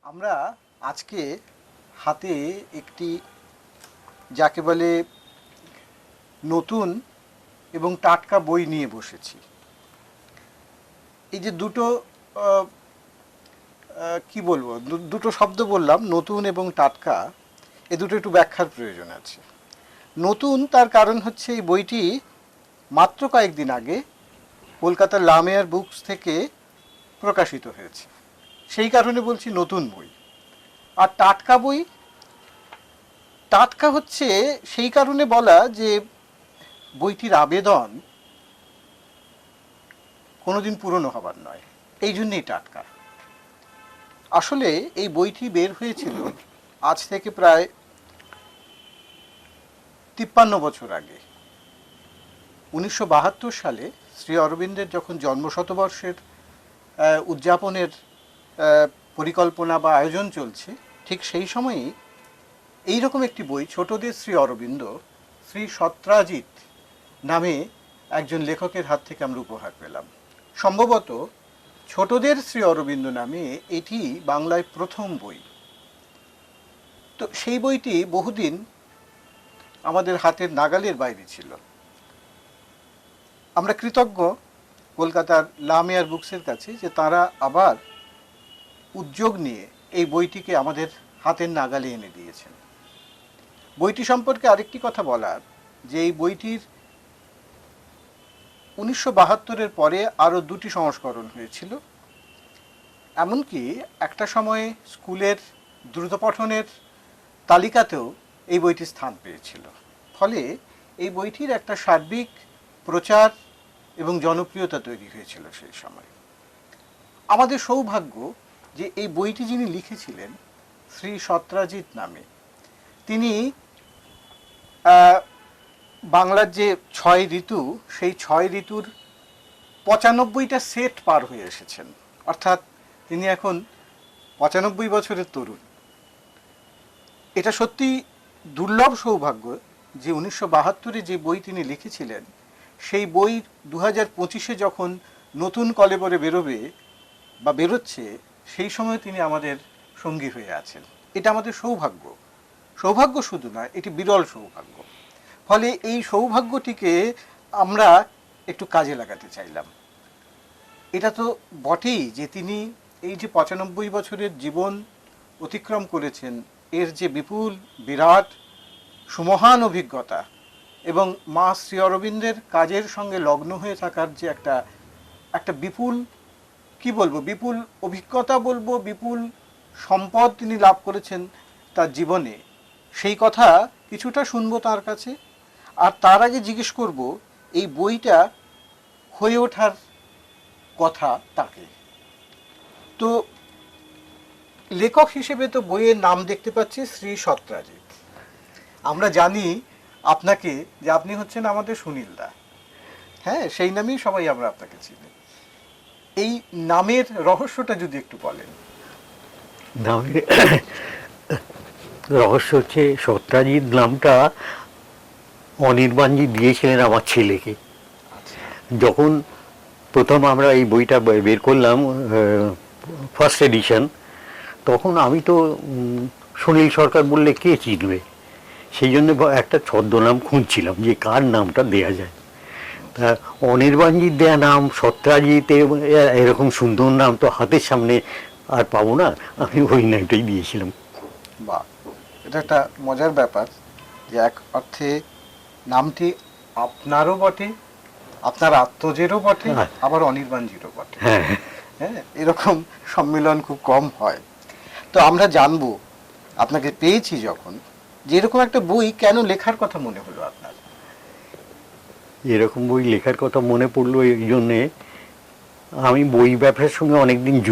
আমরা আজকে হাতে একটি যাকে বলে নতুন এবং টাটকা বই নিয়ে বসেছি। এই যে দুটো কি বলবো, দুটো শব্দ বললাম, নতুন এবং টাটকা, এ দুটো একটু ব্যাখ্যার প্রয়োজন আছে। নতুন তার কারণ হচ্ছে এই বইটি মাত্র কয়েকদিন আগে কলকাতার লামেয়ার বুকস থেকে প্রকাশিত হয়েছে, সেই কারণে বলছি নতুন বই। আর টাটকা বই, টাটকা হচ্ছে সেই কারণে বলা যে বইটির আবেদন কোনোদিন পুরনো হবার নয়, এই জন্যেই টাটকা। আসলে এই বইটি বের হয়েছিল আজ থেকে প্রায় 53 বছর আগে। 1972 সালে শ্রী অরবিন্দের যখন জন্মশতবর্ষের উদযাপনের পরিকল্পনা বা আয়োজন চলছে, ঠিক সেই সময়ই এইরকম একটি বই ছোটদের শ্রী অরবিন্দ শ্রী সত্রাজিৎ নামে একজন লেখকের হাত থেকে আমরা উপহার পেলাম। সম্ভবত ছোটদের শ্রী অরবিন্দ নামে এটি বাংলায় প্রথম বই। তো সেই বইটি বহুদিন আমাদের হাতের নাগালের বাইরে ছিল। আমরা কৃতজ্ঞ কলকাতার লামেয়ার বুকসের কাছে যে তারা আবার উদ্যোগ নিয়ে এই বইটিকে আমাদের হাতের নাগালে এনে দিয়েছেন। বইটি সম্পর্কে আরেকটি কথা বলার, যে এই বইটির 1972-এর পরে আরও দুটি সংস্করণ হয়েছিল। এমনকি একটা সময়ে স্কুলের দ্রুত পঠনের তালিকাতেও এই বইটি স্থান পেয়েছিল। ফলে এই বইটির একটা সার্বিক প্রচার এবং জনপ্রিয়তা তৈরি হয়েছিল সেই সময়। আমাদের সৌভাগ্য যে এই বইটি যিনি লিখেছিলেন শ্রী সত্রাজিৎ নামে, তিনি বাংলার যে 6 ঋতু, সেই 6 ঋতুর 95টা সেট পার হয়ে এসেছেন। অর্থাৎ তিনি এখন 95 বছরের তরুণ। এটা সত্যি দুর্লভ সৌভাগ্য যে 1972-এ যে বই তিনি লিখেছিলেন, সেই বই 2025-এ যখন নতুন কলেবরে বেরোবে বা বেরোচ্ছে, সেই সময় তিনি আমাদের সঙ্গী হয়ে আছেন। এটা আমাদের সৌভাগ্য। সৌভাগ্য শুধু নয়, এটি বিরল সৌভাগ্য। ফলে এই সৌভাগ্যটিকে আমরা একটু কাজে লাগাতে চাইলাম। এটা তো বটেই যে তিনি এই যে 95 বছরের জীবন অতিক্রম করেছেন, এর যে বিপুল বিরাট সুমহান অভিজ্ঞতা এবং মা শ্রী অরবিন্দের কাজের সঙ্গে লগ্ন হয়ে থাকার যে একটা বিপুল, কি বলবো, বিপুল অভিজ্ঞতা বলবো, বিপুল সম্পদ তিনি লাভ করেছেন তার জীবনে, সেই কথা কিছুটা শুনবো তার কাছে। আর তার আগে জিজ্ঞেস করব এই বইটা হয়ে ওঠার কথা তাকে। তো লেখক হিসেবে তো বইয়ের নাম দেখতে পাচ্ছি শ্রী সত্রাজিৎ। আমরা জানি আপনাকে যে আপনি হচ্ছেন আমাদের সুনীল দা। হ্যাঁ, সেই নামেই সবাই আমরা আপনাকে চিনি। এই নামের রহস্যটা যদি একটু বলেন। নামের রহস্য হচ্ছে, সত্রাজিৎ নামটা অনির্বাণজি দিয়েছিলেন আমার ছেলেকে। যখন প্রথম আমরা এই বইটা বের করলাম, ফার্স্ট এডিশন, তখন আমি তো সুনীল সরকার বললে কে চিনবে, সেই জন্য একটা ছদ্মনাম খুঁজছিলাম যে কার নামটা দেয়া যায়। তা অনির্বাণজির দেয়া নাম সত্রাজিৎ, এরকম সুন্দর নাম তো হাতের সামনে আর পাবো না, আমি ওই নামটাই দিয়েছিলাম। বাহ, এটা একটা মজার ব্যাপার যে এক অর্থে নামটি আপনারও বটে, আপনার আত্মজেরও বটে, আবার অনির্বাণজিরও বটে। হ্যাঁ, এরকম সম্মিলন খুব কম হয়। তো আমরা জানবো, আপনাকে পেয়েছি যখন, যে এরকম একটা বই কেন লেখার কথা মনে হলো আপনার? এরকম বই লেখার কথা মনে পড়লো এই জন্যে, আমি বই ব্যবসার সঙ্গে অনেক দিনই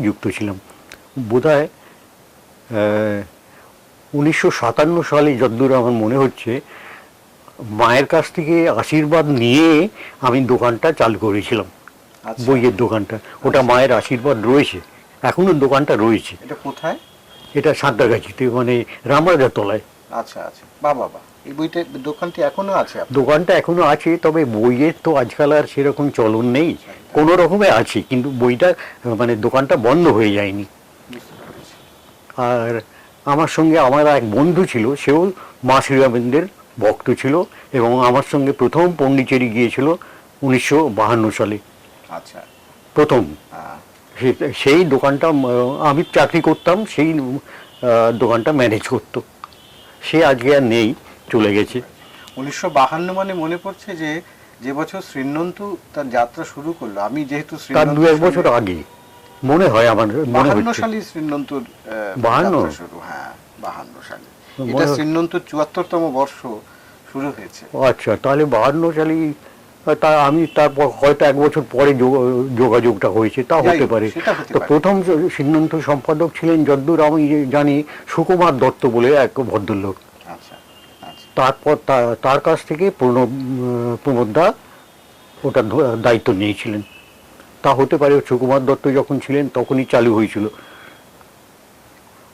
যুক্ত ছিলাম। বোধহয় 1957 সালে যতদূর আমার মনে হচ্ছে, মায়ের কাছ থেকে আশীর্বাদ নিয়ে আমি দোকানটা চালু করেছিলাম। বইয়ের দোকানটা, ওটা মায়ের আশীর্বাদ রয়েছে, এখনো দোকানটা রয়েছে। এটা কোথায়? এটা সাঁতরাগাছিতে, মানে রামরাজার তলায়। আচ্ছা আচ্ছা, বাবা, এই বইটা দোকানটি এখনো আছে? দোকানটা এখনো আছে, তবে বইয়ের তো আজকাল আর সেরকম চলন নেই, কোনো রকমে আছে, কিন্তু বইটা মানে দোকানটা বন্ধ হয়ে যায়নি। আর আমার সঙ্গে আমার এক বন্ধু ছিল, সেও মা শ্রীরামেন্দ্রের ভক্ত ছিল এবং আমার সঙ্গে প্রথম পন্ডিচেরি গিয়েছিল 1952 সালে, আচ্ছা। প্রথম। আহ, সেই দোকানটা আমি চাকরি করতাম, সেই দোকানটা ম্যানেজ করতো। সে আজকে আর নেই, চলে গেছে। 1952 মানে মনে পড়ছে যে যে বছর শ্রীনন্তু তার যাত্রা শুরু করলো, আমি যেহেতু তার 2-1 বছর আগে মনে হয়, আমার মনে 52 হচ্ছে। সালে শ্রীনন্তুর 52? যাত্রা শুরু, হ্যাঁ 52 সালে। এটা শ্রীনন্তুর 74তম বর্ষ শুরু হয়েছে। ও আচ্ছা, তাহলে 52 সালেই তা আমি তারপর হয়তো 1 বছর পরে যোগাযোগটা হয়েছে, তা যাই হতে হোক, পারে। সেটা হতে তো পারে। প্রথম সিদ্ধান্ত সম্পাদক ছিলেন যদ্দূর আমি জানি সুকুমার দত্ত বলে এক ভদ্রলোক। আচ্ছা আচ্ছা। তারপর তার কাছ থেকে প্রমোদদা ওটা দায়িত্ব নিয়েছিলেন। তা হতে পারে সুকুমার দত্ত যখন ছিলেন তখনই চালু হয়েছিল।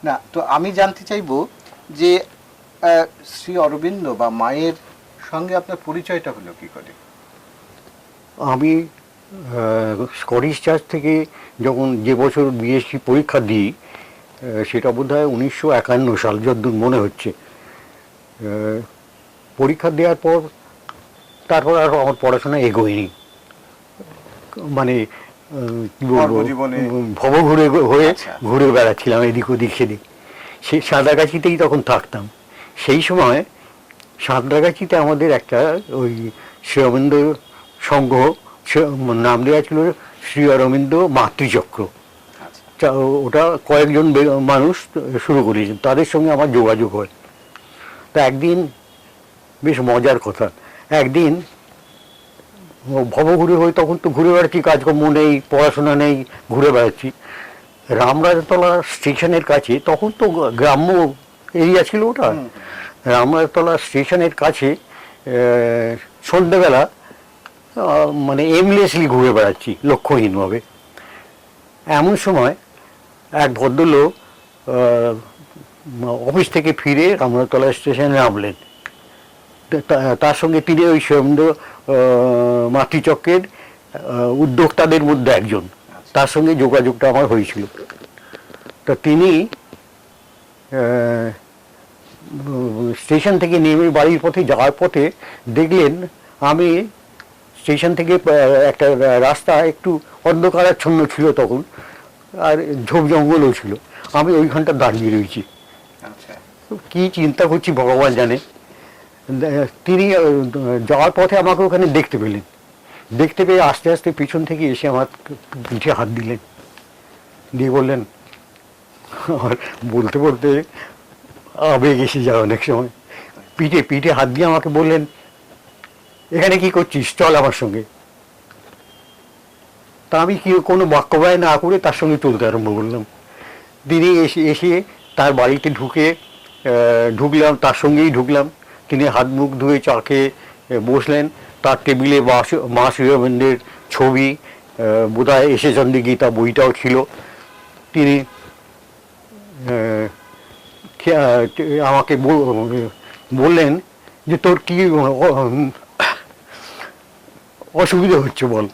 না, তো আমি জানতে চাইবো যে শ্রী অরবিন্দ বা মায়ের সঙ্গে আপনার পরিচয়টা হলো কি করে? আমি স্কটিশ চার্চ থেকে যখন যে বছর বিএসসি পরীক্ষা দিই, সেটা বোধ হয় 1951 সাল, যদ্দূর মনে হচ্ছে। পরীক্ষা দেওয়ার পর তারপর আর আমার পড়াশোনা এগোয়নি, মানে কি বলবো, কর্মজীবনে ভবঘুরে হয়ে আচ্ছা। ঘুরে বেড়াচ্ছিলাম এদিক ওদিক সেদিক। সেই সাঁতরাগাছিতেই তখন থাকতাম। সেই সময় সাঁতরাগাছিতে আমাদের একটা ওই শ্রী অরবিন্দ সংঘ, নাম দেওয়া ছিল শ্রী অরবিন্দ মাতৃচক্র। আচ্ছা। ওটা কয়েকজন মানুষ শুরু করেছেন, তাদের সঙ্গে আমার যোগাযোগ হয়। তা একদিন, বেশ মজার কথা, একদিন ভবঘুরে হয়ে, তখন তো ঘুরে বেড়াচ্ছি, কাজকর্ম নেই, পড়াশোনা নেই, ঘুরে বেড়াচ্ছি রামরাজতলা স্টেশনের কাছে। তখন তো গ্রাম্য এরিয়া ছিল ওটা। রামরাজতলা স্টেশনের কাছে সন্ধ্যেবেলা মানে এমলেসলি ঘুরে বেড়াচ্ছি লক্ষ্যহীনভাবে। এমন সময় এক ভদ্রলোক অফিস থেকে ফিরে রামরাজতলা স্টেশনে নামলেন। তার সঙ্গে তিনি ওই সৌমেন্দ্র মাতৃচক্রের উদ্যোক্তাদের মধ্যে একজন, তার সঙ্গে যোগাযোগটা আমার হয়েছিল। তা তিনি স্টেশন থেকে নেমে বাড়ির পথে যাওয়ার পথে দেখলেন আমি স্টেশন থেকে একটা রাস্তা একটু অন্ধকারাচ্ছন্ন ছিল তখন, আর ঝোপ জঙ্গলও ছিল, আমি ওইখানটা দাঁড়িয়ে রয়েছি। আচ্ছা। কি চিন্তা করছি ভগবান জানে। তিনি যাওয়ার পথে আমাকে ওখানে দেখতে পেলেন। দেখতে পেয়ে আস্তে আস্তে পিছন থেকে এসে আমার পিঠে হাত দিলেন, দিয়ে বললেন, আর বলতে বলতে আবেগ এসে যায় অনেক সময়, পিঠে পিঠে হাত দিয়ে আমাকে বললেন, এখানে কি করছিস, চল আমার সঙ্গে। তা আমি কি কোনো বাক্য ব্যয় না করে তার সঙ্গে চলতে আরম্ভ করলাম। তিনি এসে তার বাড়িতে ঢুকলাম, তার সঙ্গেই ঢুকলাম। তিনি হাত মুখ ধুয়ে চা খেয়ে বসলেন। তার টেবিলে মা শ্রীরামেন্দ্রের ছবি, বোধহয় এসেচন্দ্র গীতা বইটাও ছিল। তিনি আমাকে বললেন যে তোর কি অসুবিধা হচ্ছে বল,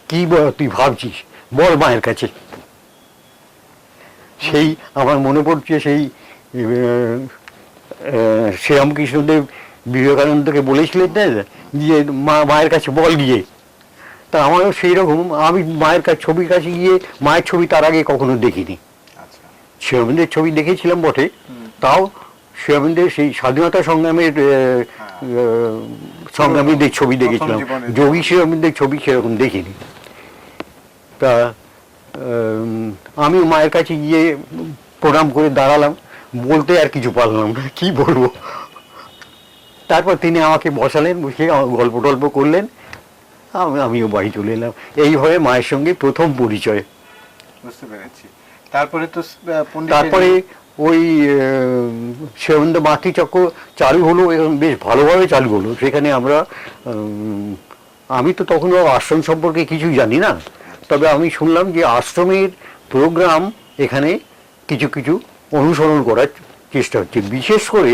কি তুই ভাবছিস, বল মায়ের কাছে। সেই আমার মনে পড়ছে, সেই শ্রীরামকৃষ্ণদেব বিবেকানন্দকে বলেছিলেন যে মায়ের কাছে বল গিয়ে। তা আমারও সেই রকম, আমি মায়ের ছবির কাছে গিয়ে মায়ের ছবি তার আগে কখনো দেখিনি। শ্রীরামেন্দ্রের ছবি দেখেছিলাম বটে, তাও শ্রীরামেন্দ্রের সেই স্বাধীনতা সংগ্রামের সংগ্রামীদের ছবি দেখেছিলাম, যোগী শ্রীরামেন্দ্রের ছবি সেরকম দেখিনি। তা আমি মায়ের কাছে গিয়ে প্রণাম করে দাঁড়ালাম, বলতে আর কিছু পারলাম না, কি বলবো। তারপর তিনি আমাকে বসালেন, বসে গল্প টল্প করলেন, আমিও বাড়ি চলে এলাম। এইভাবে মায়ের সঙ্গে প্রথম পরিচয়। বুঝতে পেরেছি। তারপরে তো তারপরে ওই শ্রীরামেন্দ্র মাতৃচক্র চালু হলো, এবং বেশ ভালোভাবে চালু হলো। সেখানে আমরা, আমি তো তখন আশ্রম সম্পর্কে কিছুই জানি না, তবে আমি শুনলাম যে আশ্রমের প্রোগ্রাম এখানে কিছু কিছু অনুসরণ করার চেষ্টা হচ্ছে। বিশেষ করে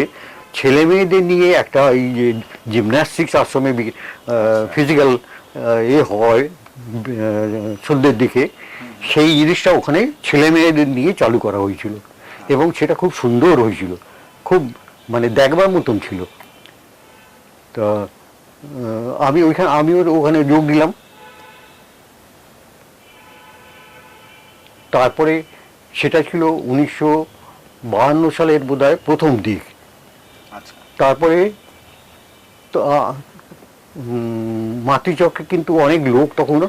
ছেলে মেয়েদের নিয়ে একটা এই যে জিমন্যাস্টিক্স আশ্রমে ফিজিক্যাল হয় সন্ধ্যের দিকে, সেই জিনিসটা ওখানে ছেলে মেয়েদের নিয়ে চালু করা হয়েছিল এবং সেটা খুব সুন্দর হয়েছিল, খুব মানে দেখবার মতন ছিল। তা আমিও ওখানে যোগ দিলাম। তারপরে সেটা ছিল 1952 সালের বোধহয় প্রথম দিক। আচ্ছা। তারপরে মাতৃচক্রে কিন্তু অনেক লোক, তখন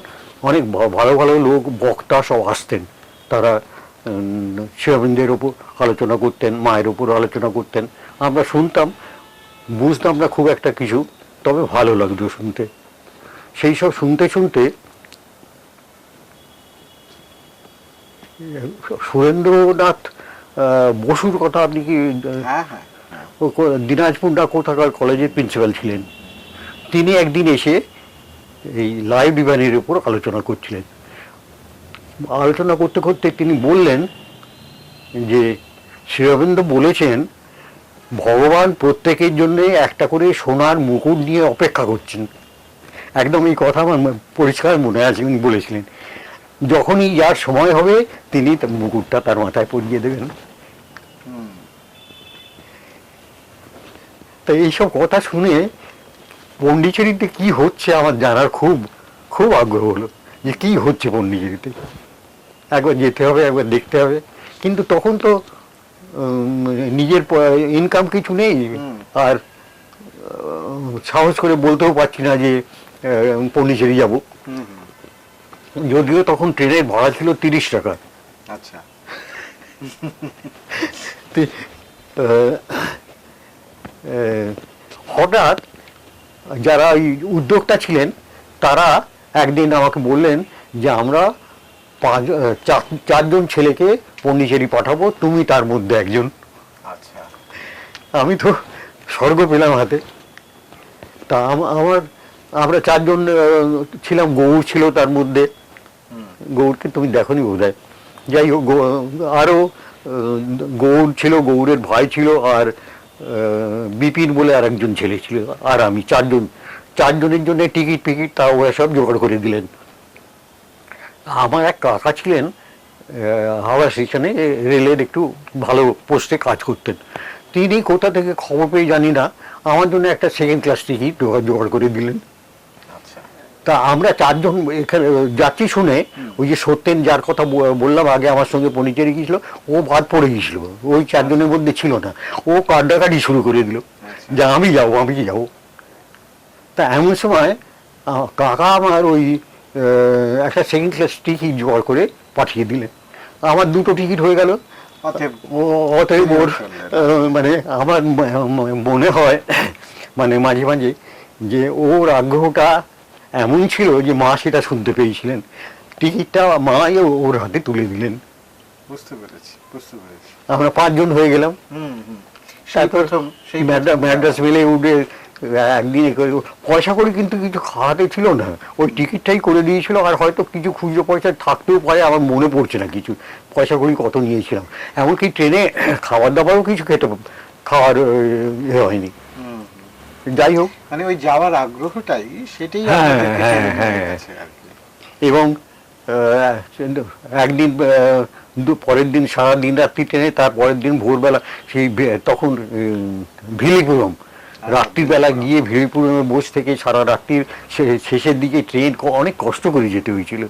অনেক ভালো ভালো লোক বক্তা সব আসতেন। তারা শিববিন্দের ওপর আলোচনা করতেন, মায়ের ওপর আলোচনা করতেন। আমরা শুনতাম, বুঝতাম না খুব একটা কিছু, তবে ভালো লাগতো শুনতে। সেই সব শুনতে শুনতে সুরেন্দ্রনাথ বসুর কথা আপনি কি, দিনাজপুর না কোথাকার কলেজের প্রিন্সিপাল ছিলেন, তিনি একদিন এসে এই লাইভ ডিভাইনের উপর আলোচনা করছিলেন। আলোচনা করতে করতে তিনি বললেন যে শ্রী অরবিন্দ বলেছেন ভগবান প্রত্যেকের জন্য একটা করে সোনার মুকুট নিয়ে অপেক্ষা করছেন। একদম এই কথা আমার পরিষ্কার মনে আছে, উনি বলেছিলেন যখনই যার সময় হবে তিনি মুকুটটা তার মাথায় পরিয়ে দেবেন। তো এইসব কথা শুনে পন্ডিচেরিতে কি হচ্ছে আমার জানার খুব খুব আগ্রহ হলো, যে কি হচ্ছে পন্ডিচেরিতে, একবার যেতে হবে, একবার দেখতে হবে। কিন্তু তখন তো নিজের ইনকাম কিছু নেই, আর সাহস করে বলতেও পারছি না যে পন্ডিচেরি যাব। যদিও তখন ট্রেনের ভাড়া ছিল 30 টাকা। আচ্ছা। হঠাৎ যারা ওই উদ্যোক্তা ছিলেন তারা একদিন আমাকে বললেন যে আমরা 4জন ছেলেকে পন্ডিচেরি পাঠাবো, তুমি তার মধ্যে একজন। আচ্ছা। আমি তো স্বর্গ পেলাম হাতে। তা আমরা 4জন ছিলাম, গৌর ছিল তার মধ্যে। গৌরকে তুমি দেখোনি বোধহয়। যাই হোক, আরও গৌর ছিল, গৌরের ভাই ছিল, আর বিপিন বলে আর একজন ছেলে ছিল, আর আমি। 4জনের জন্য টিকিট ফিকিট তা ওরা সব জোগাড় করে দিলেন। আমার এক কাকা ছিলেন হাওড়া স্টেশনে রেলের একটু ভালো পোস্টে কাজ করতেন। তিনি কোথা থেকে খবর পেয়ে জানি না আমার জন্য একটা সেকেন্ড ক্লাস টিকিট জোগাড় করে দিলেন। তা আমরা 4জন এখানে যাচ্ছি শুনে ওই যে সত্যেন যার কথা বললাম আগে আমার সঙ্গে পন্ডিচেরি গিয়েছিল, ও বাদ পড়ে গিয়েছিল, ওই 4জনের মধ্যে ছিল না। ও কান্ডাকাটি শুরু করে দিল যে আমি যাবো। তা এমন সময় কাকা আমার ওই একটা সেকেন্ড ক্লাস টিকিট জোগাড় করে পাঠিয়ে দিলেন। আমার 2টো টিকিট হয়ে গেল। অতএব ওর মানে আমার মনে হয় মানে মাঝে মাঝে যে ওর আগ্রহটা এমন ছিল যে মা সেটা শুনতে পেয়েছিলেন। টিকিটটা মাই ওর হাতে তুলে দিলেন। বুঝতে পেরেছি। আমরা 5জন হয়ে গেলাম। তারপর ম্যাড্রাস মেলে উঠে একদিন পয়সা করে কিন্তু কিছু খাওয়াতে ছিল না, ওই টিকিটটাই করে দিয়েছিল। আর হয়তো কিছু খুচরো পয়সা থাকতেও পারে, আমার মনে পড়ছে না কিছু পয়সা করি কত নিয়েছিলাম। এমনকি ট্রেনে খাবার দাবারও কিছু খাওয়ার হয়নি। যাই হোক, মানে ওই যাওয়ার আগ্রহটাই সেটাই। এবং একদিন পরের দিন সারা দিন রাত্রি ট্রেনে, তার পরের দিন ভোরবেলা সেই তখন ভিলিপুরম, রাত্রিবেলা গিয়ে ভিলিপুরমে বসে থেকে সারা রাত্রির শেষের দিকে ট্রেন অনেক কষ্ট করে যেতে হয়েছিল।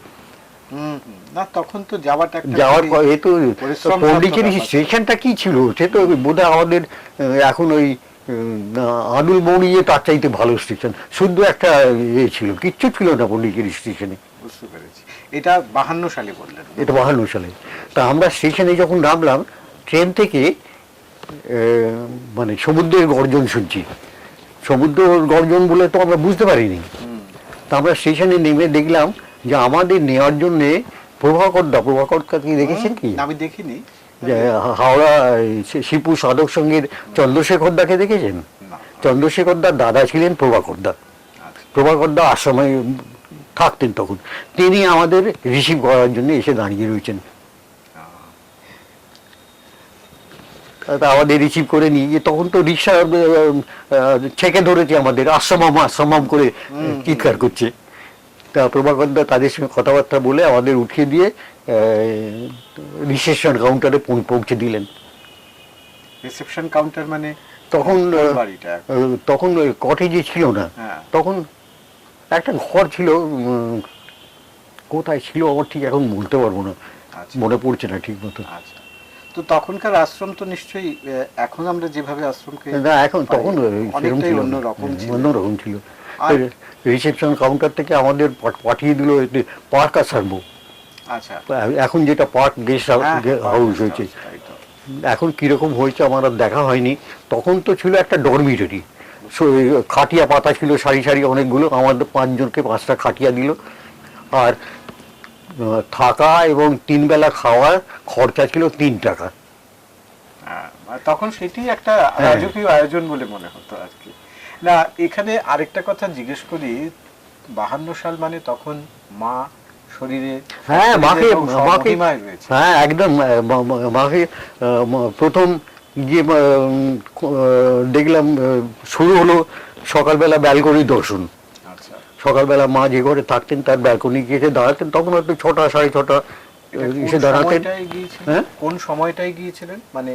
না তখন তো যাওয়ার এ তো পন্ডিচেরি স্টেশনটা কি ছিল, সে তো বোধহয় আমাদের এখন ওই আদুল মৌরি তার চাইতে ভালো স্টেশন, শুদ্ধ একটা ছিল, কিচ্ছু ছিল না পন্ডিচেরি স্টেশনে। বুঝতে পেরেছি। এটা 52 সালে বললেন? এটা 52 সালে। তা আমরা স্টেশনে যখন নামলাম, ট্রেন থেকে মানে সমুদ্রের গর্জন শুনছি। সমুদ্রের গর্জন বলে তো আমরা বুঝতে পারিনি। তা আমরা স্টেশনে নেমে দেখলাম যে আমাদের নেওয়ার জন্য প্রভাকরদা কি দেখেছেন কি? আমি দেখিনি। হাওড়া শিবপুর সাধক সঙ্গীর চন্দ্রশেখরদাকে দেখেছেন? চন্দ্রশেখরদার দাদা ছিলেন প্রভাকরদা। প্রভাকরদা আশ্রমে থাকতেন তখন, তিনি আমাদের রিসিভ করার জন্য এসে দাঁড়িয়ে রয়েছেন। আমাদের রিসিভ করে নিয়ে গিয়ে তখন তো রিক্সা ছেঁকে ধরেছে আমাদের, আশ্রমাম করে চিৎকার করছে। তা প্রভাকরদা তাদের সঙ্গে কথাবার্তা বলে আমাদের উঠিয়ে দিয়ে রিসেপশন কাউন্টারে পৌঁছে দিলেন। রিসেপশন কাউন্টার মানে তখন কোন বাড়িটা? তখন কটেজে ছিল না, হ্যাঁ। তখন একটা ঘর ছিল, কোথায় ছিল আমার ঠিক এখন বলতে পারবো না, আচ্ছা মনে পড়ছে না ঠিক মতো। আচ্ছা। তো তখনকার আশ্রম তো নিশ্চয়ই এখন আমরা যেভাবে আশ্রমকে না এখন তখন সেরকম অনেকটাই ছিল না। অন্যরকম ছিল। অন্যরকম ছিল। আর রিসেপশন কাউন্টার থেকে আমাদের পাঠিয়ে দিল পার্ক আসারবো, আচ্ছা এখন যেটা পার্ক গেস্ট হ্যাঁ, হাউস হয়েছে। তাই তো। এখন কিরকম হয়েছে আমার আর দেখা হয়নি। তখন তো ছিল একটা ডরমিটরি, খাটিয়া পাতা ছিল সারি সারি অনেকগুলো, আমাদের 5 জনকে 5টা খাটিয়া দিল। আর থাকা এবং 3 বেলা খাওয়ার খরচা ছিল 3 টাকা। হ্যাঁ, আর তখন সেটি একটা হ্যাঁ। রাজকীয় আয়োজন বলে মনে হতো আর কি। না, এখানে আরেকটা কথা জিজ্ঞেস করি, 52 সাল মানে তখন মা শরীরে হ্যাঁ মাকে এবং সমহিমায় রয়েছে। হ্যাঁ একদম মাকে প্রথম গিয়ে দেখলাম শুরু হলো সকালবেলা ব্যালকনি দর্শন। আচ্ছা, সকালবেলা মা যে ঘরে থাকতেন তার ব্যালকনি গিয়ে এসে দাঁড়াতেন, তখন হয়তো 6টা 6:30 এটা কোন এসে দাঁড়াতেন। সময়টায় গিয়েছিলেন? হ্যাঁ? কোন সময়টায় গিয়েছিলেন মানে?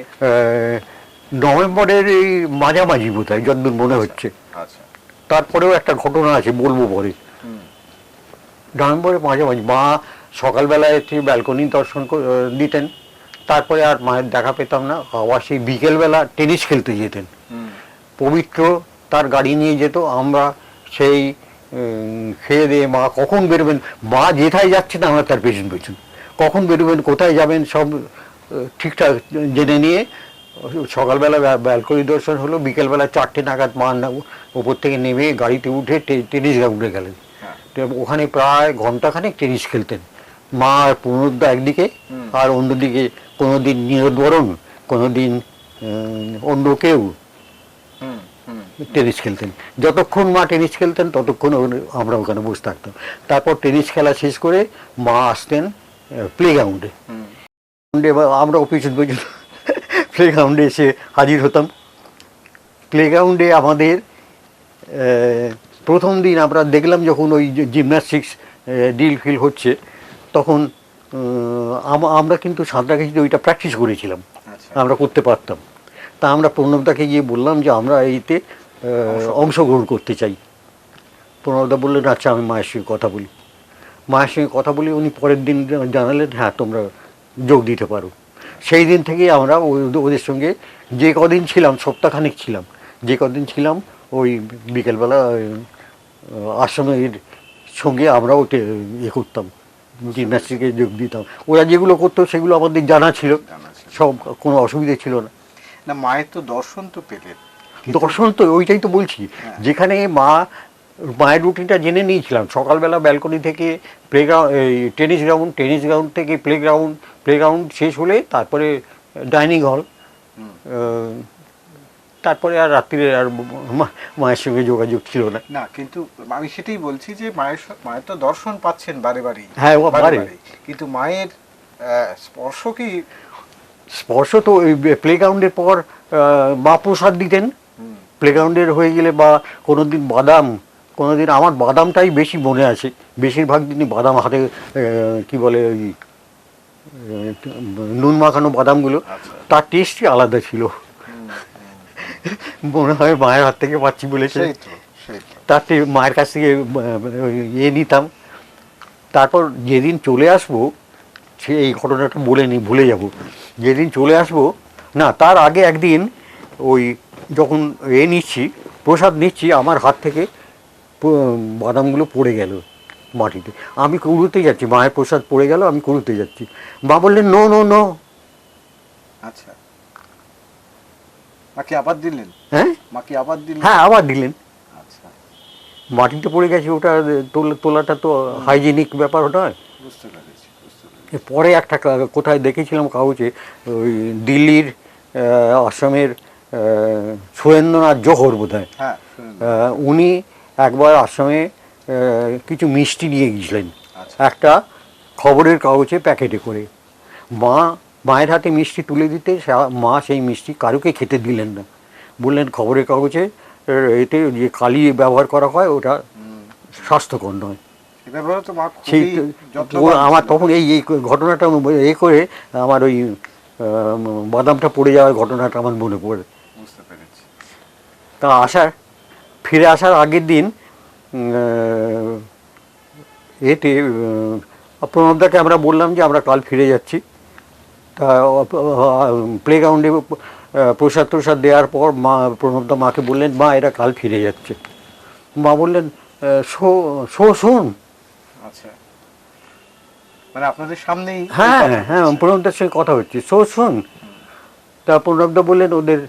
নভেম্বরের এই মাঝামাঝি বোধহয় যতদূর মনে হচ্ছে। আচ্ছা, তারপরেও একটা ঘটনা আছে, বলবো পরে। হুম, নভেম্বরের মাঝামাঝি মা সকালবেলায় একটি ব্যালকনি দর্শন দিতেন, তারপরে আর মায়ের দেখা পেতাম না। আবার সেই বিকেলবেলা টেনিস খেলতে যেতেন। হুম, পবিত্র তার গাড়ি নিয়ে যেত, আমরা সেই খেয়ে দিয়ে মা কখন বেরোবেন, মা যেথায় যাচ্ছেন আমরা তার পেছন পেছন, কখন বেরোবেন কোথায় যাবেন সব ঠিকঠাক জেনে নিয়ে সকালবেলা ব্যালকনি দর্শন হলো, বিকেলবেলা 4টে নাগাদ মা ওপর থেকে নেমে গাড়িতে উঠে টেনিস গ্রাউন্ডে গেলেন। হ্যাঁ, তো ওখানে প্রায় ঘন্টাখানেক টেনিস খেলতেন মা আর পুনরুদ্ধ একদিকে, আর অন্যদিকে কোনোদিন নীরদবরণ, কোনোদিন অন্য কেউ হুম, হুম, টেনিস খেলতেন। যতক্ষণ মা টেনিস খেলতেন ততক্ষণ আমরা ওখানে বসে থাকতাম। তারপর টেনিস খেলা শেষ করে মা আসতেন প্লে গ্রাউন্ডে। হুম, আমরা পিছন পিছন প্লে গ্রাউন্ডে এসে হাজির হতাম। প্লে গ্রাউন্ডে আমাদের প্রথম দিন আমরা দেখলাম যখন ওই জিমন্যাস্টিক্স ডিল ফিল হচ্ছে, তখন আমরা কিন্তু সাঁতরাগাছিতে ওইটা প্র্যাকটিস করেছিলাম, আচ্ছা, আমরা করতে পারতাম। তা আমরা প্রণবদাকে গিয়ে বললাম যে আমরা এইতে অংশগ্রহণ করতে চাই। প্রণবদা বললেন আচ্ছা আমি মায়ের সঙ্গে কথা বলি। মায়ের সঙ্গে কথা বলি, উনি পরের দিন জানালেন হ্যাঁ তোমরা যোগ দিতে পারো। সেই দিন থেকেই আমরা ওদের সঙ্গে যে কদিন ছিলাম, সপ্তাহখানেক ছিলাম, যে কদিন ছিলাম ওই বিকেলবেলা আশ্রমের সঙ্গে আমরাও ইয়ে করতাম, জিমন্যাস্টিকে যোগ দিতাম। ওরা যেগুলো করতো সেগুলো আমাদের জানা ছিল, জানা ছিল। সব কোনো অসুবিধে ছিল না। না, মায়ের তো দর্শন তো পেলেন। দর্শন তো ওইটাই তো বলছি, যেখানে মায়ের রুটিনটা জেনে নিয়েছিলাম। সকালবেলা ব্যালকনি থেকে টেনিস গ্রাউন্ড থেকে প্লে গ্রাউন্ড শেষ হলে তারপরে ডাইনিং হল, তারপরে আর রাত্রিরে আর মায়ের সঙ্গে যোগাযোগ ছিল না। না, কিন্তু আমি সেটাই বলছি যে মায়ের তো দর্শন পাচ্ছেন বারে বারেই। হ্যাঁ, বারে। কিন্তু মায়ের স্পর্শ কি? স্পর্শ তো ওই প্লে গ্রাউন্ডের পর মা প্রসাদ দিতেন। প্লে গ্রাউন্ডের হয়ে গেলে বা কোনোদিন আমার বাদামটাই বেশি মনে আছে, বেশিরভাগ দিনই বাদাম হাতে কি বলে ওই নুন মাখানো বাদামগুলো, তার টেস্টই আলাদা ছিল। মনে হয় মায়ের হাত থেকে পাচ্ছি বলেছে। তার মায়ের কাছ থেকে ইয়ে নিতাম। তারপর যেদিন চলে আসবো, সে এই ঘটনাটা বলে নি, ভুলে যাব। যেদিন চলে আসবো, না তার আগে একদিন ওই যখন প্রসাদ নিচ্ছি, আমার হাত থেকে বাদামগুলো পড়ে গেল মাটিতে। আমি কুড়ুতে যাচ্ছি, মায়ের প্রসাদ পড়ে গেল, আমি কুড়ুতে যাচ্ছি। মা বললেন নো নো নো। আচ্ছা, মাকে আবার দিলেন? হ্যাঁ, মাকে আবার দিলেন? হ্যাঁ আবার দিলেন। আচ্ছা, মাটিতে পড়ে গেছে, ওটা তোলাটা তো হাইজেনিক ব্যাপার নয়। বুঝতে পেরেছি। পরে একটা কোথায় দেখেছিলাম কাগজে, ওই দিল্লির আসামের সুরেন্দ্রনাথ জোহর বোধ হয়, হ্যাঁ, উনি একবার আসামে কিছু মিষ্টি নিয়ে গিয়েছিলেন, আচ্ছা। একটা খবরের কাগজে প্যাকেটে করে। মায়ের হাতে মিষ্টি তুলে দিতে মা সেই মিষ্টি কারুকে খেতে দিলেন না, বললেন খবরের কাগজে এতে যে কালি ব্যবহার করা হয় ওটা স্বাস্থ্যকর নয়। এ ব্যাপারে তো মা সেই খুবই যত্নবান আমার ছিল। তখন এই ঘটনাটা করে আমার ওই বাদামটা পড়ে যাওয়ার ঘটনাটা আমার মনে পড়ে। বুঝতে পেরেছি। তা ফিরে আসার আগের দিন এতে প্রণবদাকে আমরা বললাম যে আমরা কাল ফিরে যাচ্ছি। তা প্লে গ্রাউন্ডে প্রসাদ টসাদ দেওয়ার পর প্রণবদা মাকে বললেন, মা এরা কাল ফিরে যাচ্ছে। মা বললেন, শোন। আচ্ছা, মানে আপনাদের সামনেই এই হ্যাঁ কথা হ্যাঁ, হচ্ছে। প্রণবদার সঙ্গে কথা হচ্ছে, শোন। তা প্রণবদা বললেন ওদের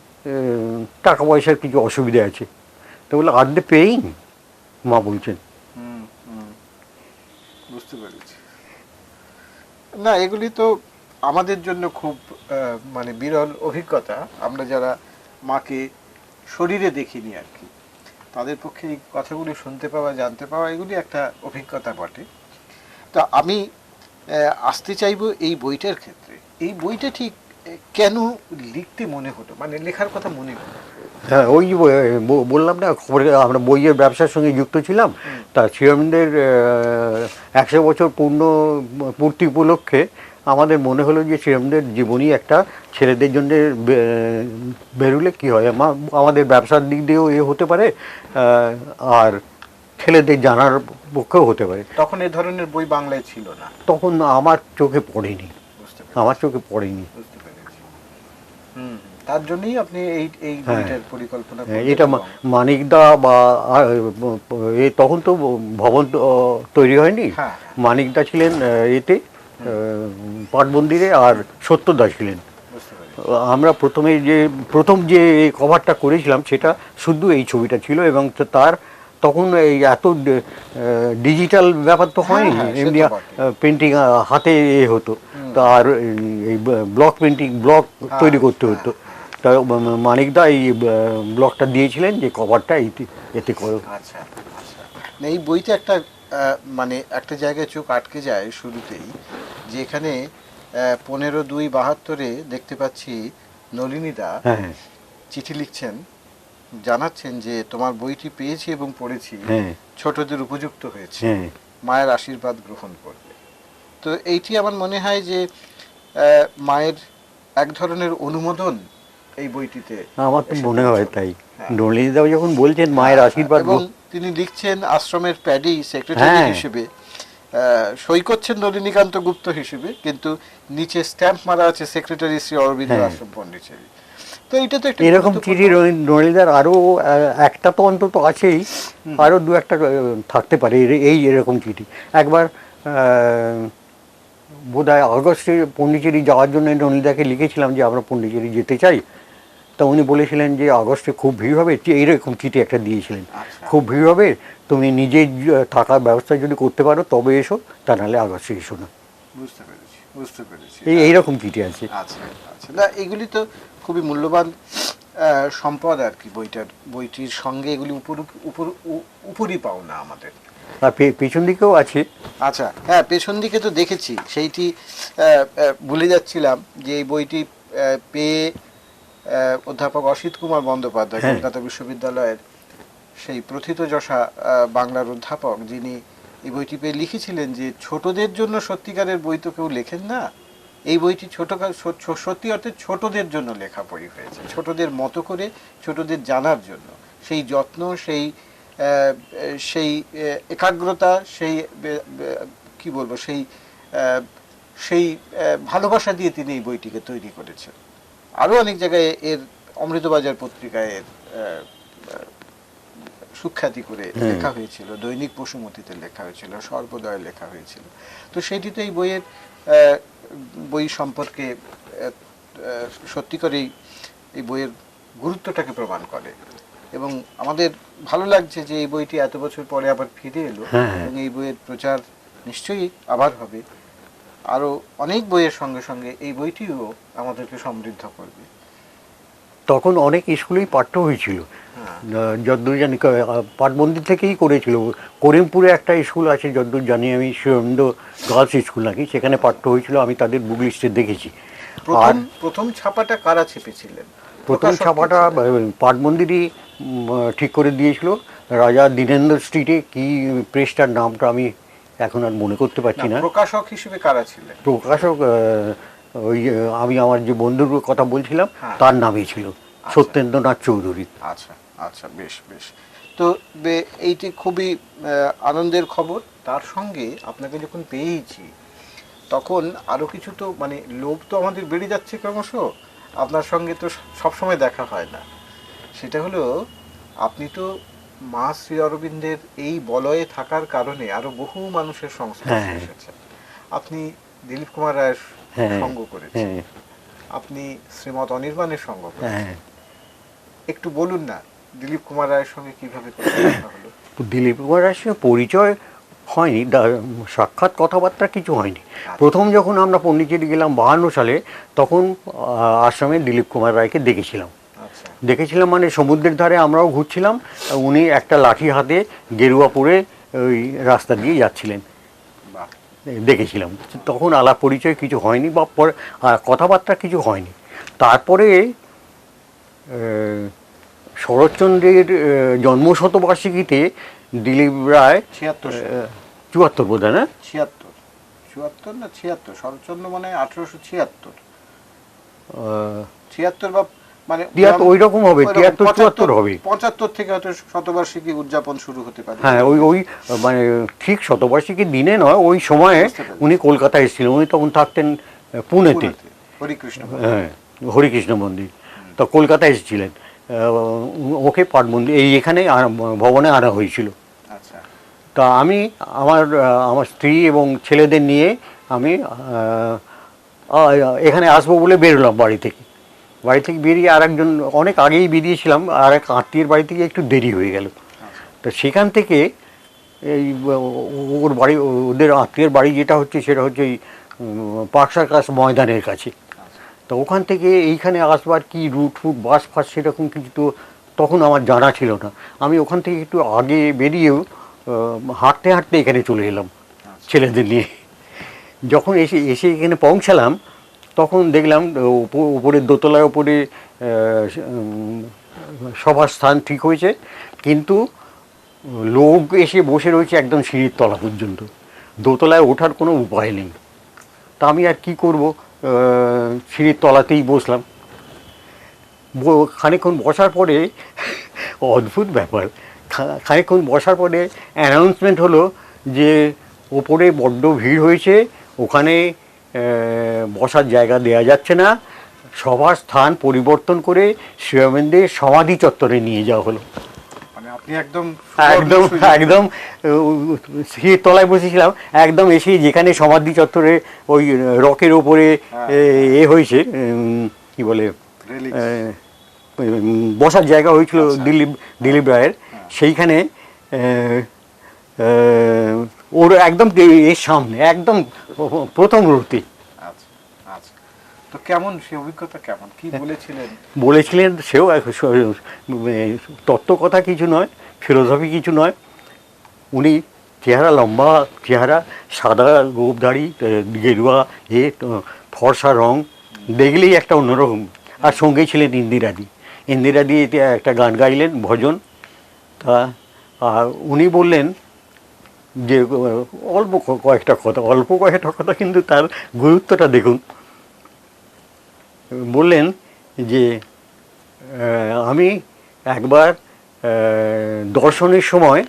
টাকা পয়সার কিছু অসুবিধা আছে। তো বললো, আর দে পেইং? মা বলছেন। হুম, হুম, বুঝতে পেরেছি। না, এগুলি তো আমাদের জন্য খুব মানে বিরল অভিজ্ঞতা। আমরা যারা মাকে শরীরে দেখিনি আর কি, তাদের পক্ষে এই কথাগুলি শুনতে পাওয়া, জানতে পাওয়া, এগুলি একটা অভিজ্ঞতা বটে। তা আমি আসতে চাইবো এই বইটার ক্ষেত্রে। এই বইটা ঠিক কেন লিখতে মনে হতো, মানে লেখার কথা মনে হতো? হ্যাঁ, ওই বললাম না, খবরে আমরা বইয়ের ব্যবসার সঙ্গে যুক্ত ছিলাম। তা শ্রীঅরবিন্দের 100 বছর পূর্তি উপলক্ষে আমাদের মনে হলো যে শ্রীঅরবিন্দের জীবনী একটা ছেলেদের জন্য বেরুলে কি হয়, আমাদের ব্যবসার দিক দিয়েও হতে পারে, আর ছেলেদের জানার পক্ষেও হতে পারে। তখন এ ধরনের বই বাংলায় ছিল না। তখন আমার চোখে পড়েনি, বুঝতে আমার পেরেছি, চোখে পড়েনি। বুঝতে পেরেছি। হুম, তার জন্যই আপনি এই হ্যাঁ, বইটার পরিকল্পনা করলেন। এটা এবং মানিকদা বা তখন তো ভবন তৈরি হয়নি। হ্যাঁ, মানিকদা ছিলেন এতে পাটমন্দিরে, আর সত্যদা ছিলেন। বুঝতে পেরেছি। আমরা প্রথম যে কভারটা করেছিলাম সেটা শুধু এই ছবিটা ছিল, এবং তার তখন এই এত ডিজিটাল ব্যাপার তো হয়নি, হ্যাঁ, সে তো এমনি বটে। পেন্টিং হাতে হতো। তার এই ব্লক তৈরি করতে হতো। তা মানিকদা এই ব্লকটা দিয়েছিলেন যে কভারটা এতে করো। আচ্ছা, আচ্ছা। না, এই বইতে একটা মানে একটা জায়গায় চোখ আটকে যায় শুরুতেই, যে এখানে 15/2/72 দেখতে পাচ্ছি নলিনীদা হ্যাঁ চিঠি লিখছেন, জানাচ্ছেন যে তোমার বইটি পেয়েছি এবং পড়েছি, হ্যাঁ ছোটদের উপযুক্ত হয়েছে, হ্যাঁ মায়ের আশীর্বাদ গ্রহণ করবে। তো এইটি আমার মনে হয় যে মায়ের এক ধরনের অনুমোদন এই বইটিতে। আমার তো এসে মনে হয় পৌঁছলো। তাই। হ্যাঁ। নলিনীদা যখন বলছেন মায়ের আশীর্বাদ, এবং তিনি লিখছেন আশ্রমের প্যাডি সেক্রেটারি হ্যাঁ। হিসেবে, সই করছেন নলিনীকান্ত গুপ্ত হিসেবে, কিন্তু নিচে স্ট্যাম্প মারা আছে সেক্রেটারি শ্রী অরবিন্দ হ্যাঁ। আশ্রম পন্ডিচেরি। তো এটা তো একটা এরকম চিঠি গুরুত্বপূর্ণ। নলিনীদার আরও একটা তো অন্তত আছেই, আরও দু একটা থাকতে পারে এরকম চিঠি। একবার বোধহয় আগস্টে পন্ডিচেরি যাওয়ার জন্য নলিনীদাকে লিখেছিলাম যে আমরা পন্ডিচেরি যেতে চাই। তা উনি বলেছিলেন যে আগস্টে খুব ভিড় হবে, এইরকম চিঠি একটা দিয়েছিলেন, আচ্ছা। খুব ভিড় হবে, তুমি নিজে থাকার ব্যবস্থা যদি করতে পারো তবে এসো, তা নাহলে আগস্টে এসো না। বুঝতে পেরেছি, বুঝতে পেরেছি। এইরকম চিঠি আছে। আচ্ছা, আচ্ছা। না, এগুলি তো খুবই মূল্যবান সম্পদ আর কি। বইটির সঙ্গে এগুলি উপরই পাওনা আমাদের। আর পেছন দিকেও আছে। আচ্ছা, হ্যাঁ, পেছন দিকে তো দেখেছি, সেইটি ভুলে যাচ্ছিলাম যে এই বইটি পেয়ে অধ্যাপক অসিত কুমার বন্দ্যোপাধ্যায়, হ্যাঁ। কলকাতা বিশ্ববিদ্যালয়ের সেই প্রথিতযশা বাংলার অধ্যাপক, যিনি এই বইটি পেয়ে লিখেছিলেন যে ছোটদের জন্য সত্যিকারের বই তো কেউ লেখেন না, এই বইটি সত্যি অর্থে ছোটদের জন্য লেখা বই হয়েছে, ছোটদের মতো করে, ছোটদের জানার জন্য। সেই যত্ন, সেই একাগ্রতা, সেই কি বলবো, সেই ভালোবাসা দিয়ে তিনি এই বইটিকে তৈরি করেছেন। আরও অনেক জায়গায় এর অমৃতবাজার পত্রিকায় এর সুখ্যাতি করে লেখা হয়েছিল, দৈনিক বসুমতীতে লেখা হয়েছিল, সর্বদয় লেখা হয়েছিল। তো সেটি তো এই বই সম্পর্কে সত্যি করেই এই বইয়ের গুরুত্বটাকে প্রমাণ করে। এবং আমাদের ভালো লাগছে যে এই বইটি এত বছর পরে আবার ফিরে এলো, এবং এই বইয়ের প্রচার নিশ্চয়ই আবার হবে। আরও অনেক বইয়ের সঙ্গে সঙ্গে এই বইটিও আমাদেরকে সমৃদ্ধ করবে। তখন অনেক স্কুলেই পাঠ্য হয়েছিল, যদ্দূর জানি পাটমন্দির থেকেই করেছিল। করিমপুরে একটা স্কুল আছে যদ্দূর জানি আমি, শিরন্দ গার্লস স্কুল নাকি, সেখানে পাঠ্য হয়েছিল, আমি তাদের বুক লিস্টে দেখেছি। আর প্রথম ছাপাটা কারা ছেপেছিলেন? প্রথম ছাপাটা পাটমন্দিরই ঠিক করে দিয়েছিল, রাজা দীনেন্দ্র স্ট্রিটে, কি প্রেসটার নামটা আমি এখন আর মনে করতে পারছি না। প্রকাশক হিসেবে কারা ছিলেন? প্রকাশক ওই আমি আমার যে বন্ধুর কথা বলছিলাম হ্যাঁ। তার নামই ছিল সত্যেন্দ্রনাথ চৌধুরী। আচ্ছা আচ্ছা, বেশ বেশ। তো এইটি খুবই আনন্দের খবর। তার সঙ্গে আপনাকে যখন পেয়েছি তখন আরও কিছু তো মানে লোভ তো আমাদের বেড়ে যাচ্ছে ক্রমশ। আপনার সঙ্গে তো সবসময় দেখা হয় না। সেটা হলো আপনি তো মা শ্রী অরবিন্দের এই বলয়ে থাকার কারণে আরো বহু মানুষের সংস্পর্শে এসেছেন। আপনি দিলীপ কুমার রায়ের সঙ্গ করেছেন, আপনি শ্রীমৎ অনির্বাণের সঙ্গ করেছেন। একটু বলুন না দিলীপ কুমার রায়ের সঙ্গে কিভাবে কথা হলো? দিলীপ কুমার রায়ের সঙ্গে পরিচয় হয়নি, সাক্ষাৎ কথাবার্তা কিছু হয়নি। প্রথম যখন আমরা পণ্ডিচেরি গেলাম 52 সালে, তখন আশ্রমে দিলীপ কুমার রায়কে দেখেছিলাম মানে সমুদ্রের ধারে আমরাও ঘুরছিলাম, উনি একটা লাঠি হাতে গেরুয়া পরে ওই রাস্তা দিয়ে যাচ্ছিলেন, দেখেছিলাম। তখন আলাপ পরিচয় কিছু হয়নি বা কথাবার্তা কিছু হয়নি। তারপরে শরৎচন্দ্রের জন্মশতবার্ষিকীতে দিলীপ রায় 74 বোধ হয়, না 74 না 76, শরৎচন্দ্র মানে 1876, 76 বা মানে ওই রকম হবে, 73-74 হবে। 75 থেকে হয়তো শতবার্ষিকী উদযাপন শুরু হতে পারে। হ্যাঁ, ওই মানে ঠিক শতবার্ষিকীর দিনে নয়, ওই সময়ে উনি কলকাতায় এসেছিলেন। উনি তখন থাকতেন পুনেতে, হ্যাঁ, হরিকৃষ্ণ মন্দির। তো কলকাতায় এসেছিলেন, ওকে পাট মন্দির এখানে ভবনে আনা হয়েছিল। তা আমি আমার স্ত্রী এবং ছেলেদের নিয়ে আমি এখানে আসবো বলে বেরোলাম বাড়ি থেকে বেরিয়ে আরেকজন, অনেক আগেই বেরিয়েছিলাম, আর এক আত্মীয়ের বাড়ি থেকে একটু দেরি হয়ে গেল। তো সেখান থেকে এই ওর বাড়ি, ওদের আত্মীয়ের বাড়ি যেটা হচ্ছে সেটা হচ্ছে এই পার্ক সার্কাস ময়দানের কাছে। তো ওখান থেকে এইখানে আসবার কি রুট বাস ফাস সেরকম কিছু তো তখন আমার জানা ছিল না। আমি ওখান থেকে একটু আগে বেরিয়েও হাঁটতে হাঁটতে এখানে চলে এলাম ছেলেদের নিয়ে। যখন এসে এখানে পৌঁছালাম তখন দেখলাম উপরে দোতলায় ওপরে সবার স্থান ঠিক হয়েছে, কিন্তু লোক এসে বসে রয়েছে একদম সিঁড়ির তলা পর্যন্ত। দোতলায় ওঠার কোনো উপায় নেই। তা আমি আর কি করব, সিঁড়ির তলাতেই বসলাম। খানিকক্ষণ বসার পরে অদ্ভুত ব্যাপার, খানিকক্ষণ বসার পরে অ্যানাউন্সমেন্ট হলো যে ওপরে বড্ড ভিড় হয়েছে, ওখানে বসার জায়গা দেওয়া যাচ্ছে না, সবার স্থান পরিবর্তন করে শ্রী অরবিন্দের সমাধি চত্বরে নিয়ে যাওয়া হলো। মানে আপনি একদম একদম সিঁড়ির তলায় বসেছিলাম, একদম এসে যেখানে সমাধি চত্বরে ওই রকের ওপরে হয়েছে কি বলে বসার জায়গা হয়েছিল দিলীপ রায়ের, সেইখানে ওর একদম এর সামনে একদম প্রথম রুটি। তো কেমন সে অভিজ্ঞতা, কেমন কি বলেছিলেন সেও তত্ত্ব কথা কিছু নয়, ফিলোসফি কিছু নয়। উনি চেহারা, লম্বা চেহারা, সাদা গোঁফদাড়ি, গেরুয়া ফর্সা রং, দেখলেই একটা অন্যরকম। আর সঙ্গেই ছিলেন ইন্দিরাদি একটা গান গাইলেন, ভজন। তা উনি বললেন যে অল্প কয়েকটা কথা, কিন্তু তার গুরুত্বটা দেখুন। বললেন যে আমি একবার দর্শনের সময়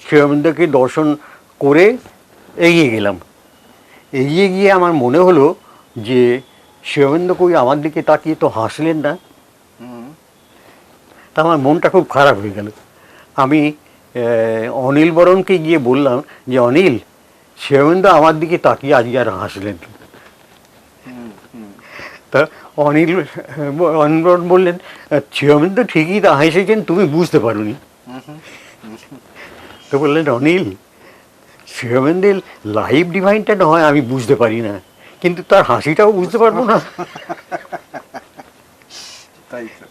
শ্রী অরবিন্দকে দর্শন করে এগিয়ে গেলাম, এগিয়ে গিয়ে আমার মনে হলো যে শ্রী অরবিন্দ কই আমার দিকে তাকিয়ে তো হাসলেন না। তা আমার মনটা খুব খারাপ হয়ে গেল। আমি অনিল বরণকে গিয়ে বললাম যে অনিল, শ্রী অরবিন্দ আমার দিকে তাকিয়ে আজকে আর হাসলেন। তা অনিল বরণ বললেন, শ্রী অরবিন্দ ঠিকই তা হেসেছেন, তুমি বুঝতে পারোনি। তো বললেন অনিল, শ্রী অরবিন্দের লাইভ ডিভাইনটা নয় আমি বুঝতে পারি না, কিন্তু তার হাসিটাও বুঝতে পারবো না। তাই তো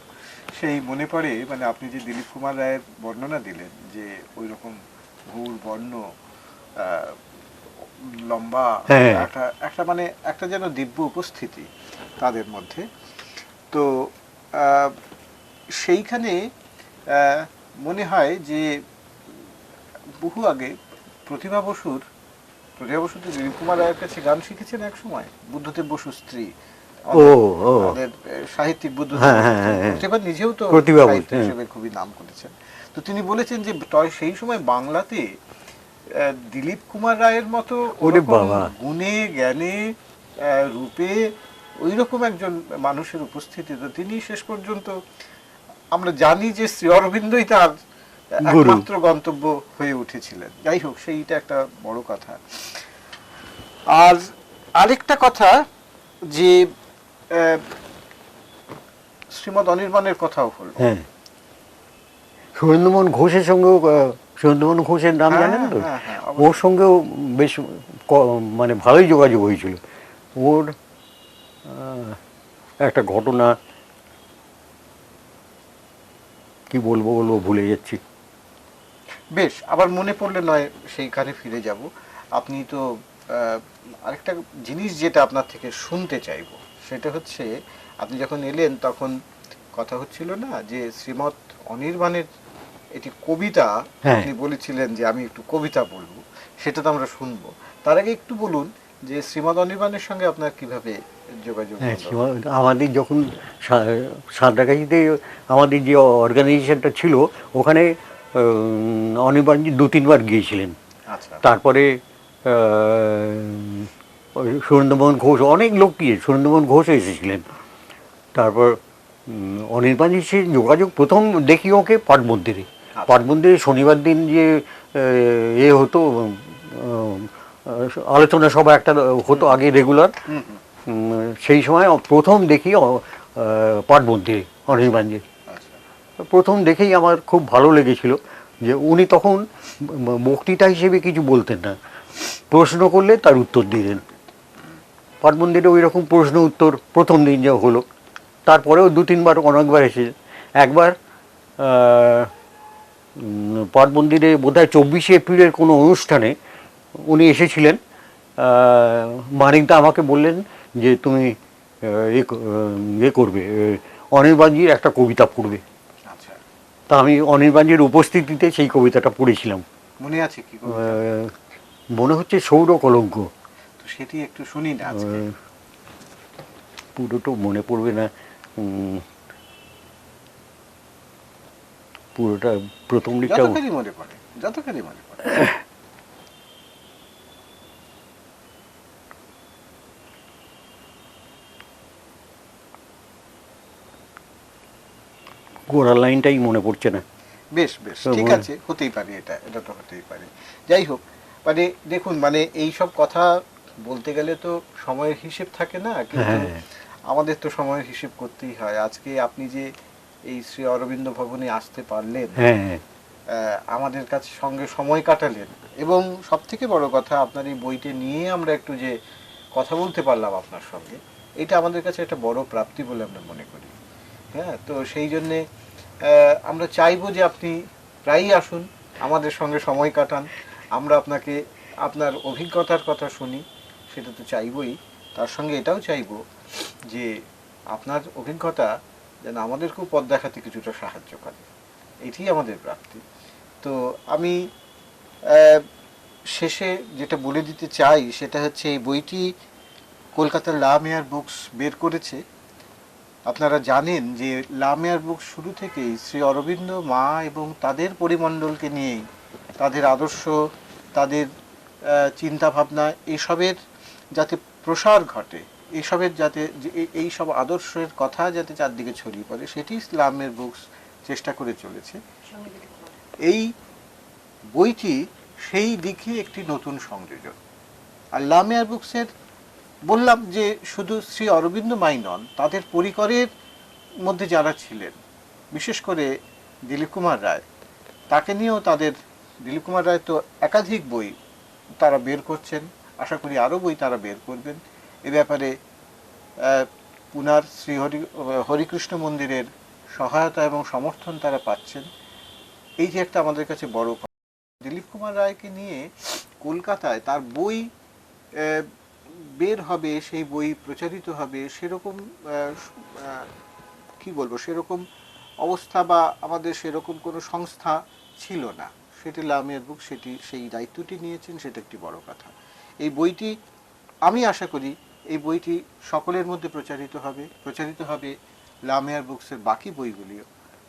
সেই মনে পড়ে, মানে আপনি যে দিলীপ কুমার রায়ের বর্ণনা দিলেন যে ওই রকম ঘুর বর্ণ, লম্বা, একটা মানে একটা যেন দিব্য উপস্থিতি তাদের মধ্যে। তো সেইখানে মনে হয় যে বহু আগে প্রতিভা বসু তো দিলীপ কুমার রায়ের কাছে গান শিখেছেন এক সময়, বুদ্ধদেব বসুর স্ত্রী, ও আমাদের সাহিত্যিক বুদ্ধদেব হ্যাঁ, বসু। হ্যাঁ, হ্যাঁ, হ্যাঁ। প্রতিভা নিজেও তো প্রতিভা বসু, সাহিত্য হ্যাঁ। হিসেবে খুবই নাম করেছেন। তো তিনি বলেছেন যে সেই সময় বাংলাতে দিলীপ কুমার রায়ের মতো ওরে ওরকম বাবা। গুণে জ্ঞানে রূপে ওই রকম একজন মানুষের উপস্থিতি, তো তিনি শেষ পর্যন্ত আমরা জানি যে শ্রী অরবিন্দই তার গুরু। একমাত্র গন্তব্য হয়ে উঠেছিলেন। যাই হোক, সেইটা একটা বড় কথা। আর আরেকটা কথা যে শ্রীমৎ অনির্বাণের কথাও হলো। হ্যাঁ, সুরেন্দ্রমোহন ঘোষের সঙ্গেও সুরেন্দ্রমোহন ঘোষের নাম হ্যাঁ, জানেন তো? হ্যাঁ, হ্যাঁ, ওর সঙ্গেও বেশ মানে ভালোই যোগাযোগ হয়েছিল। ওর একটা ঘটনা কি বলবো ভুলে যাচ্ছি। বেশ, আবার মনে পড়লে নয় সেইখানে ফিরে যাব। আপনি তো আরেকটা জিনিস যেটা আপনার থেকে শুনতে চাইবো সেটা হচ্ছে, আপনি যখন এলেন তখন কথা হচ্ছিল না যে শ্রীমৎ অনির্বাণের এটি কবিতা, হ্যাঁ। আপনি বলেছিলেন যে আমি একটু কবিতা বলবো, সেটা তো আমরা শুনবো। তার আগে একটু বলুন যে শ্রীমৎ অনির্বাণের সঙ্গে আপনার কিভাবে যোগাযোগ হ্যাঁ, হলো? আমাদের যখন সাঁতরাগাছিতে আমাদের যে অর্গানাইজেশনটা ছিল, ওখানে অনির্বাণজি 2-3 বার গিয়েছিলেন। আচ্ছা, তারপরে ওই সুরেন্দ্রমোহন ঘোষ, অনেক লোক গিয়ে, সুরেন্দ্রমোহন ঘোষও এসেছিলেন। তারপর অনির্বাণের সে যোগাযোগ প্রথম দেখি ওকে পাট মন্দিরে। পাট মন্দিরে শনিবার দিন যে এ হতো, আলোচনা সভা একটা হতো আগে রেগুলার, সেই সময় প্রথম দেখি পাট মন্দিরে অনির্বাণজির। আচ্ছা, প্রথম দেখেই আমার খুব ভালো লেগেছিল যে উনি তখন বক্তৃতা হিসেবে কিছু বলতেন না, প্রশ্ন করলে তার উত্তর দিতেন। পাট মন্দিরে ওই রকম প্রশ্ন উত্তর প্রথম দিন যা হলো, তারপরেও 2-3 বার অনেকবার এসেছে। একবার পাট মন্দিরে বোধহয় 24শে এপ্রিলের কোনো অনুষ্ঠানে উনি এসেছিলেন। মানিকদা আমাকে বললেন যে তুমি ইয়ে করবে, অনির্বাণজির একটা কবিতা পড়বে। আচ্ছা, তা আমি অনির্বাণজির উপস্থিতিতে সেই কবিতাটা পড়েছিলাম। মনে আছে কি কবিতা? মনে হচ্ছে সৌর কলঙ্ক। তো সেটি একটু শুনি না আজকে। পুরোটা মনে পড়বে না, পুরোটা প্রথম দিকটা। যতখানি মনে পড়ে, যতখানি মনে পড়ে। গোড়ার লাইনটাই মনে পড়ছে না। বেশ বেশ, ঠিক আছে, হতেই পারে, এটা তো হতেই পারে। যাই হোক, মানে দেখুন, মানে এই সব কথা বলতে গেলে তো সময়ের হিসেব থাকে না, কিন্তু হ্যাঁ। আমাদের তো সময়ের হিসেব করতেই হয়। আজকে আপনি যে এই শ্রী অরবিন্দ ভবনে আসতে পারলেন, হ্যাঁ, আমাদের কাছে সঙ্গে সময় কাটালেন, এবং সব থেকে বড় কথা আপনার এই বইটি নিয়ে আমরা একটু যে কথা বলতে পারলাম আপনার সঙ্গে, এটা আমাদের কাছে একটা বড় প্রাপ্তি বলে আমরা মনে করি। হ্যাঁ, তো সেই জন্যে আমরা চাইবো যে আপনি প্রায়ই আসুন, আমাদের সঙ্গে সময় কাটান, আমরা আপনাকে আপনার অভিজ্ঞতার কথা শুনি, সেটা তো চাইবই। তার সঙ্গে এটাও চাইবো যে আপনার অভিজ্ঞতা যেন আমাদেরকেও পথ দেখাতে কিছুটা সাহায্য করে, এটি আমাদের প্রাপ্তি। তো আমি শেষে যেটা বলে দিতে চাই সেটা হচ্ছে, এই বইটি কলকাতার লা মেয়ার বুকস বের করেছে। আপনারা জানেন যে লা মেয়ার বুকস শুরু থেকেই শ্রী অরবিন্দ, মা এবং তাদের পরিমণ্ডলকে নিয়েই, তাদের আদর্শ, তাদের চিন্তাভাবনা, এসবের যাতে প্রসার ঘটে, এইসবের যাতে এই সব আদর্শের কথা যাতে চারদিকে ছড়িয়ে পড়ে, সেটি লা মেয়ার বুকস চেষ্টা করে চলেছে। এই বইটি সেই দিকে একটি নতুন সংযোজন। আর লা মেয়ার বুকসের, বললাম যে শুধু শ্রী অরবিন্দ মাই নন, তাদের পরিকরের মধ্যে যারা ছিলেন, বিশেষ করে দিলীপ কুমার রায়, তাকে নিয়েও দিলীপ কুমার রায় তো একাধিক বই তারা বের করছেন, আশা করি আরও বই তারা বের করবেন। এ ব্যাপারে পুনার শ্রী হরিকৃষ্ণ মন্দিরের সহায়তা এবং সমর্থন তারা পাচ্ছেন। এই যে একটা আমাদের কাছে বড়, দিলীপ কুমার রায়কে নিয়ে কলকাতায় তার বই বের হবে, সেই বই প্রচারিত হবে, সেরকম কি বলবো, সেরকম অবস্থা বা আমাদের সেরকম কোনো সংস্থা ছিল না। সেটি লামিয়ার বুক, সেটি সেই দায়িত্বটি নিয়েছেন, সেটা একটি বড় কথা। এই বইটি আমি আশা করি এই বইটি সকলের মধ্যে প্রচারিত হবে লামিয়ার বুকসের বাকি বইগুলিও,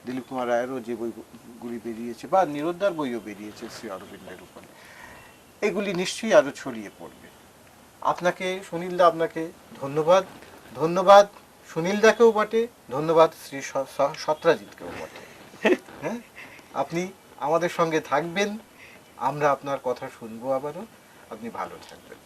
দিলীপ কুমার রায়েরও যে বইগুলি বেরিয়েছে বা নিরোদ্দার বইও বেরিয়েছে শ্রী অরবিন্দের উপরে, এগুলি নিশ্চয়ই আরও ছড়িয়ে পড়বে। আপনাকে সুনীলদা, আপনাকে ধন্যবাদ। ধন্যবাদ সুনীলদাকেও বটে, ধন্যবাদ শ্রী সত্রাজিৎকেও বটে। হ্যাঁ, আপনি আমাদের সঙ্গে থাকবেন, আমরা আপনার কথা শুনবো আবারও। আপনি ভালো থাকবেন।